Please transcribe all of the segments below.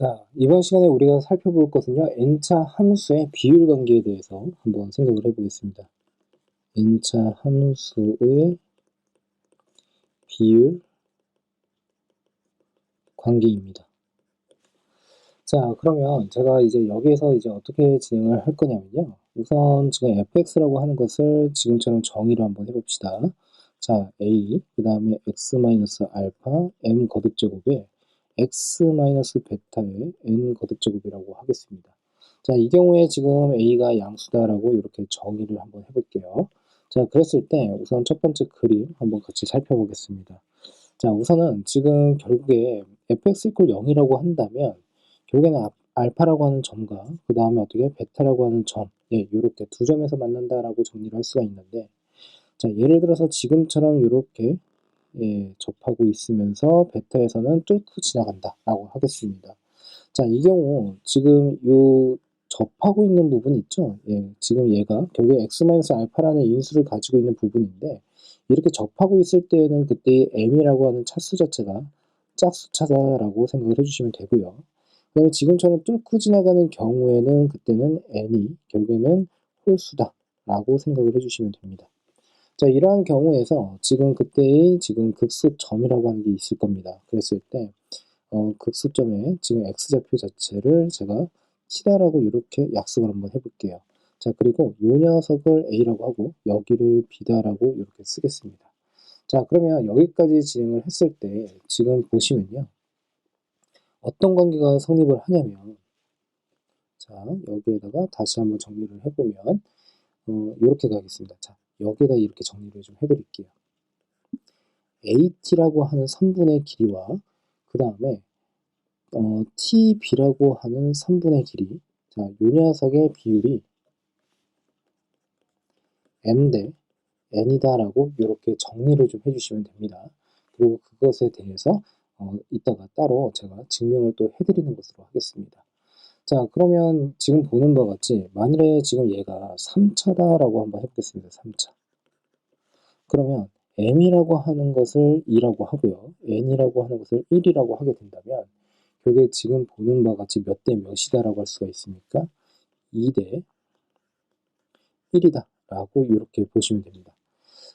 자, 이번 시간에 우리가 살펴볼 것은요, n차 함수의 비율 관계에 대해서 한번 생각을 해보겠습니다. n차 함수의 비율 관계입니다. 자, 그러면 제가 이제 여기에서 이제 어떻게 진행을 할 거냐면요. 우선 지금 fx라고 하는 것을 지금처럼 정의를 한번 해봅시다. 자, a, 그 다음에 x-알파, m 거듭제곱에 x-베타의 n 거듭제곱이라고 하겠습니다. 자, 이 경우에 지금 a가 양수다라고 이렇게 정의를 한번 해볼게요. 자, 그랬을 때 우선 첫 번째 그림 한번 같이 살펴보겠습니다. 자, 우선은 지금 결국에 fx = 0이라고 한다면 결국에는 알파라고 하는 점과 그 다음에 어떻게 베타라고 하는 점, 이렇게 두 점에서 만난다라고 정리를 할 수가 있는데, 자, 예를 들어서 지금처럼 이렇게 접하고 있으면서 베타에서는 뚫고 지나간다라고 하겠습니다. 자, 이 경우 지금 요 접하고 있는 부분 있죠? 지금 얘가 결국에 x-알파라는 인수를 가지고 있는 부분인데, 이렇게 접하고 있을 때에는 그때 m이라고 하는 차수 자체가 짝수차다라고 생각을 해주시면 되고요. 그 다음에 지금처럼 뚫고 지나가는 경우에는 그때는 n이 결국에는 홀수다라고 생각을 해주시면 됩니다. 자, 이러한 경우에서 지금 그때의 지금 극소점이라고 하는 게 있을 겁니다. 그랬을 때 극소점에 지금 x좌표 자체를 제가 t다라고 이렇게 약속을 한번 해볼게요. 자, 그리고 이 녀석을 a라고 하고 여기를 b다라고 이렇게 쓰겠습니다. 자, 그러면 여기까지 진행을 했을 때 지금 보시면요. 어떤 관계가 성립을 하냐면, 자, 여기에다가 다시 한번 정리를 해보면 이렇게 가겠습니다. 자, 여기에다 이렇게 정리를 좀 해드릴게요. AT라고 하는 선분의 길이와 그 다음에 TB라고 하는 선분의 길이, 자, 요 녀석의 비율이 M 대 N이다라고 이렇게 정리를 좀 해주시면 됩니다. 그리고 그것에 대해서 이따가 따로 제가 증명을 또 해드리는 것으로 하겠습니다. 자, 그러면 지금 보는 바와 같이 만일에 지금 얘가 3차다라고 한번 해보겠습니다. 3차. 그러면 m이라고 하는 것을 2라고 하고요. n이라고 하는 것을 1이라고 하게 된다면 그게 지금 보는 바와 같이 몇 대 몇이다라고 할 수가 있습니까? 2 대 1이다 라고 이렇게 보시면 됩니다.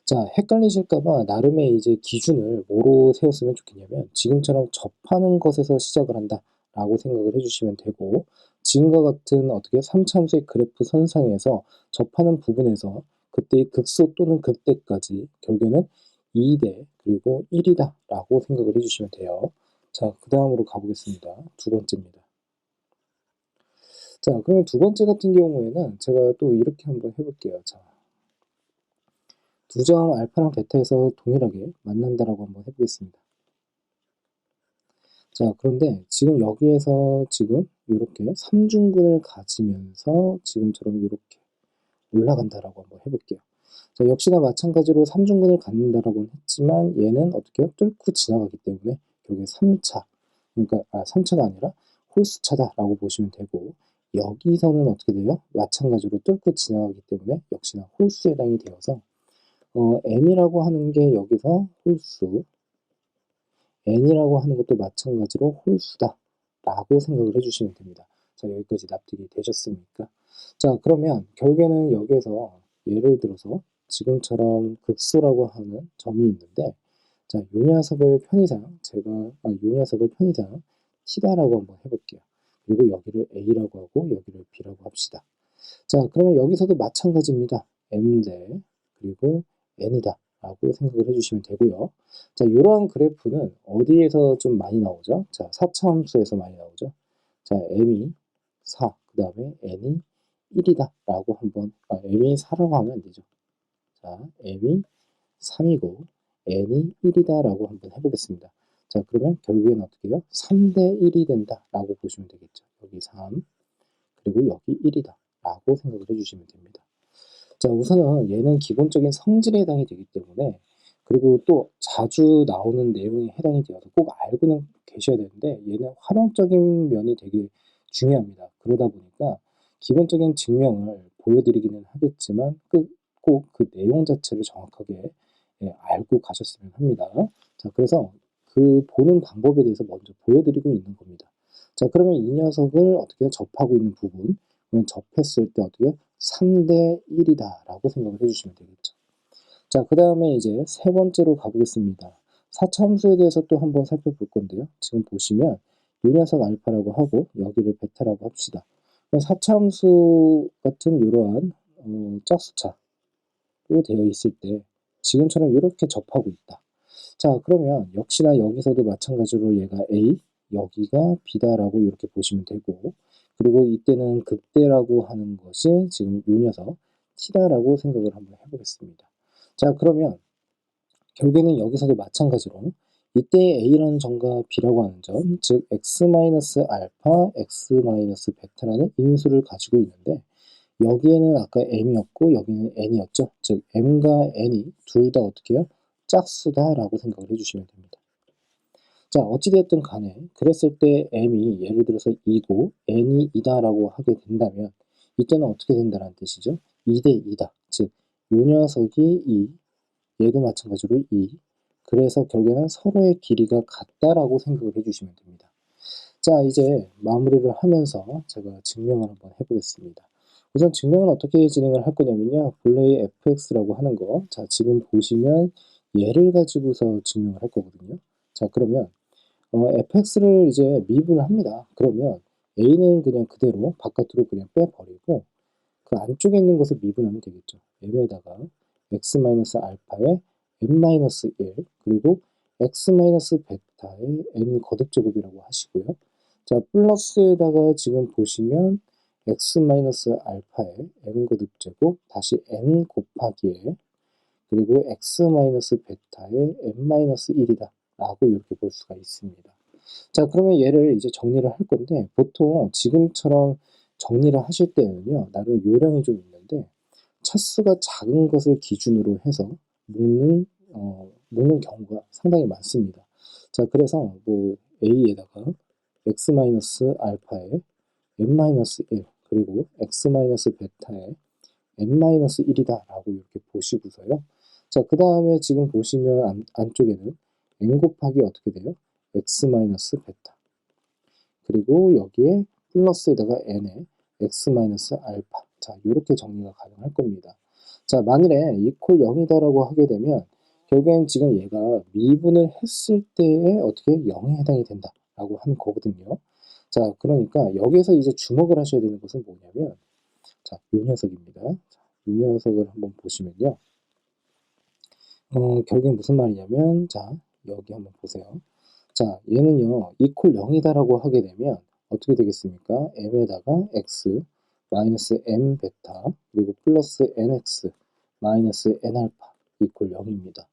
자, 헷갈리실까봐 나름의 이제 기준을 뭐로 세웠으면 좋겠냐면 지금처럼 접하는 것에서 시작을 한다 라고 생각을 해주시면 되고, 지금과 같은 어떻게 3차함수의 그래프 선상에서 접하는 부분에서 그때의 극소 또는 극대까지 결국에는 2대 그리고 1이다 라고 생각을 해주시면 돼요. 자, 그 다음으로 가보겠습니다. 두 번째입니다. 자, 그러면 두 번째 같은 경우에는 제가 또 이렇게 한번 해볼게요. 자, 두 점 알파랑 베타에서 동일하게 만난다라고 한번 해보겠습니다. 자, 그런데 지금 여기에서 지금 이렇게 3중근을 가지면서 지금처럼 이렇게 올라간다라고 한번 해볼게요. 자, 역시나 마찬가지로 3중근을 갖는다라고 했지만 얘는 어떻게 뚫고 지나가기 때문에 결국에 3차, 그러니까 3차가 아니라 홀수차다라고 보시면 되고, 여기서는 어떻게 돼요? 마찬가지로 뚫고 지나가기 때문에 역시나 홀수에 해당이 되어서 m이라고 하는 게 여기서 홀수, n이라고 하는 것도 마찬가지로 홀수다 라고 생각을 해주시면 됩니다. 자, 여기까지 납득이 되셨습니까? 자, 그러면 결국에는 여기에서 예를 들어서 지금처럼 극소라고 하는 점이 있는데, 자, 요 녀석을 편의상 제가 요 녀석을 편의상 t다라고 한번 해볼게요. 그리고 여기를 a라고 하고 여기를 b라고 합시다. 자, 그러면 여기서도 마찬가지입니다. m 대 그리고 n이다 라고 생각을 해주시면 되고요. 자, 이러한 그래프는 어디에서 좀 많이 나오죠? 자, 4차 함수에서 많이 나오죠. 자, m이 4, 그 다음에 n이 1이다 라고 한번, m이 4라고 하면 안 되죠. 자, m이 3이고 n이 1이다 라고 한번 해보겠습니다. 자, 그러면 결국에는 어떻게 해요? 3대 1이 된다 라고 보시면 되겠죠. 여기 3, 그리고 여기 1이다 라고 생각을 해주시면 됩니다. 자, 우선은 얘는 기본적인 성질에 해당이 되기 때문에, 그리고 또 자주 나오는 내용에 해당이 되어서 꼭 알고는 계셔야 되는데, 얘는 활용적인 면이 되게 중요합니다. 그러다 보니까 기본적인 증명을 보여드리기는 하겠지만 꼭 그 내용 자체를 정확하게 알고 가셨으면 합니다. 자, 그래서 그 보는 방법에 대해서 먼저 보여드리고 있는 겁니다. 자, 그러면 이 녀석을 어떻게 접하고 있는 부분, 그러면 접했을 때 어떻게 3대 1이다 라고 생각을 해주시면 되겠죠. 자, 그 다음에 이제 세 번째로 가보겠습니다. 4차 함수에 대해서 또 한번 살펴볼 건데요. 지금 보시면 이 녀석 알파라고 하고 여기를 베타라고 합시다. 4차 함수 같은 이러한 짝수차로 되어 있을 때 지금처럼 이렇게 접하고 있다. 자, 그러면 역시나 여기서도 마찬가지로 얘가 A, 여기가 B다라고 이렇게 보시면 되고, 그리고 이때는 극대라고 하는 것이 지금 이 녀석 T다라고 생각을 한번 해보겠습니다. 자, 그러면 결국에는 여기서도 마찬가지로 이때의 A라는 점과 B라고 하는 점, 즉 x-알파, x-베타라는 인수를 가지고 있는데 여기에는 아까 m이었고 여기는 n이었죠. 즉 m과 n이 둘 다 어떻게 해요? 짝수다라고 생각을 해주시면 됩니다. 자, 어찌되었든 간에 그랬을 때 m이 예를 들어서 2고 n이 2다라고 하게 된다면 이때는 어떻게 된다는 뜻이죠? 2대 2다. 즉, 요 녀석이 2, 얘도 마찬가지로 2. 그래서 결국에는 서로의 길이가 같다라고 생각을 해주시면 됩니다. 자, 이제 마무리를 하면서 제가 증명을 한번 해보겠습니다. 우선 증명은 어떻게 진행을 할 거냐면요. 본래의 fx라고 하는 거. 자, 지금 보시면 얘를 가지고서 증명을 할 거거든요. 자, 그러면 fx를 이제 미분을 합니다. 그러면 a는 그냥 그대로 바깥으로 그냥 빼버리고 그 안쪽에 있는 것을 미분하면 되겠죠. m에다가 x-알파에 n-1 그리고 x-베타의 n 거듭제곱이라고 하시고요. 자, 플러스에다가 지금 보시면 x-알파의 n 거듭제곱 다시 n 곱하기에 그리고 x-베타의 n-1이다 라고 이렇게 볼 수가 있습니다. 자, 그러면 얘를 이제 정리를 할 건데 보통 지금처럼 정리를 하실 때는요, 나름 요령이 좀 있는데 차수가 작은 것을 기준으로 해서 묶는 경우가 상당히 많습니다. 자, 그래서 뭐 A에다가 x-알파에 n-1 그리고 x-베타에 n-1이다 라고 이렇게 보시고서요. 자, 그 다음에 지금 보시면 안쪽에는 n 곱하기 어떻게 돼요? x-베타 그리고 여기에 플러스에다가 n에 x-알파. 자, 이렇게 정리가 가능할 겁니다. 자, 만일에 이퀄 0이다라고 하게 되면 결국엔 지금 얘가 미분을 했을 때에 어떻게 0에 해당이 된다라고 하는 거거든요. 자, 그러니까 여기에서 이제 주목을 하셔야 되는 것은 뭐냐면 자, 이 녀석입니다. 자, 이 녀석을 한번 보시면요. 결국엔 무슨 말이냐면 자, 여기 한번 보세요. 자, 얘는요, 이퀄 0이다라고 하게 되면 어떻게 되겠습니까? m에다가 x 마이너스 m 베타 그리고 플러스 nx 마이너스 n알파 이퀄 0입니다.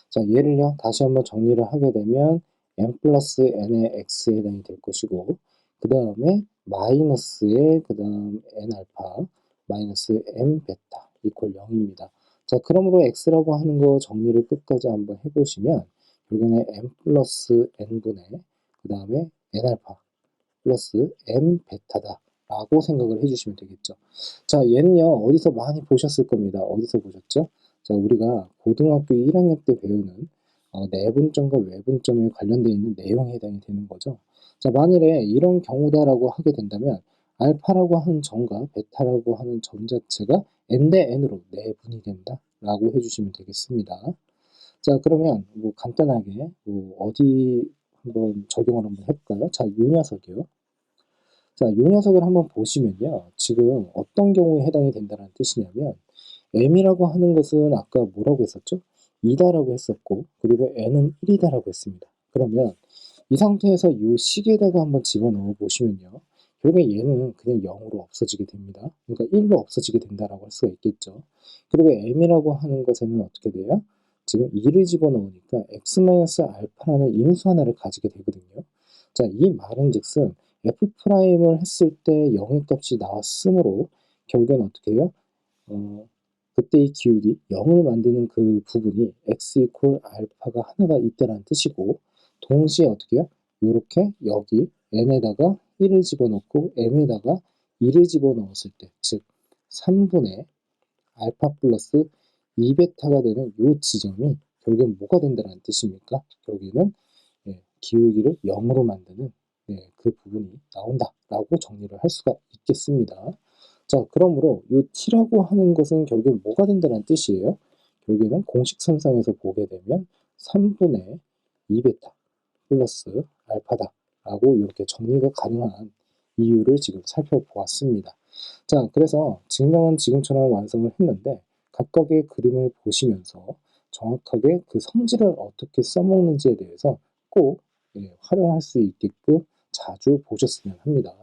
자, 얘를요, 다시 한번 정리를 하게 되면 m 플러스 n의 x에 해당이 될 것이고 그 다음에 마이너스의 그 다음 n알파 마이너스 m 베타 이퀄 0입니다. 자, 그러므로 x라고 하는 거 정리를 끝까지 한번 해보시면 결국에는 m 플러스 n분의 그 다음에 n알파 플러스 m 베타다 라고 생각을 해주시면 되겠죠. 자, 얘는요 어디서 많이 보셨을 겁니다. 어디서 보셨죠? 자, 우리가 고등학교 1학년 때 배우는 내분점과 외분점에 관련되어 있는 내용에 해당이 되는 거죠. 자, 만일에 이런 경우다라고 하게 된다면 알파라고 하는 점과 베타라고 하는 점 자체가 n 대 n으로 내분이 된다 라고 해주시면 되겠습니다. 자, 그러면 뭐 간단하게 뭐 어디 한번 적용을 한번 해볼까요? 자, 이 녀석이요. 자, 이 녀석을 한번 보시면요. 지금 어떤 경우에 해당이 된다는 뜻이냐면 m이라고 하는 것은 아까 뭐라고 했었죠? 2다라고 했었고 그리고 n은 1이다라고 했습니다. 그러면 이 상태에서 이 식에다가 한번 집어넣어 보시면요. 결국에 얘는 그냥 0으로 없어지게 됩니다. 그러니까 1로 없어지게 된다라고 할 수가 있겠죠. 그리고 m이라고 하는 것에는 어떻게 돼요? 지금 2를 집어넣으니까 x-알파라는 인수 하나를 가지게 되거든요. 자, 이 말은 즉슨 f'을 했을 때 0의 값이 나왔으므로 결국엔 어떻게 해요? 그때 이 기울기 0을 만드는 그 부분이 x 이퀄 알파가 하나가 있다는 뜻이고 동시에 어떻게 해요? 이렇게 여기 n에다가 1을 집어넣고 m에다가 2를 집어넣었을 때 즉 3분의 알파 플러스 2베타가 되는 이 지점이 결국엔 뭐가 된다는 뜻입니까? 결국에는 기울기를 0으로 만드는 네, 그 부분이 나온다라고 정리를 할 수가 있겠습니다. 자, 그러므로 이 t라고 하는 것은 결국 뭐가 된다는 뜻이에요? 결국에는 공식선상에서 보게 되면 3분의 2베타 플러스 알파다라고 이렇게 정리가 가능한 이유를 지금 살펴보았습니다. 자, 그래서 증명은 지금처럼 완성을 했는데 각각의 그림을 보시면서 정확하게 그 성질을 어떻게 써먹는지에 대해서 꼭 활용할 수 있게끔 자주 보셨으면 합니다.